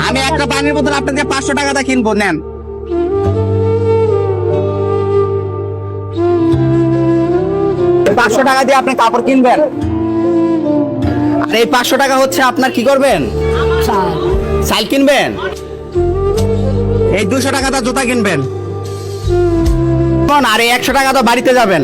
আমি একটা পানির বোতল আপনাকে 500 টাকা কিনবো, নেন। পাঁচশো টাকা দিয়ে আপনি কাপড় কিনবেন, আর এই 500 টাকা হচ্ছে আপনার কি করবেন, চাল কিনবেন। এই 200 টাকা তো জুতা কিনবেন, আর এই 100 টাকা তো বাড়িতে যাবেন।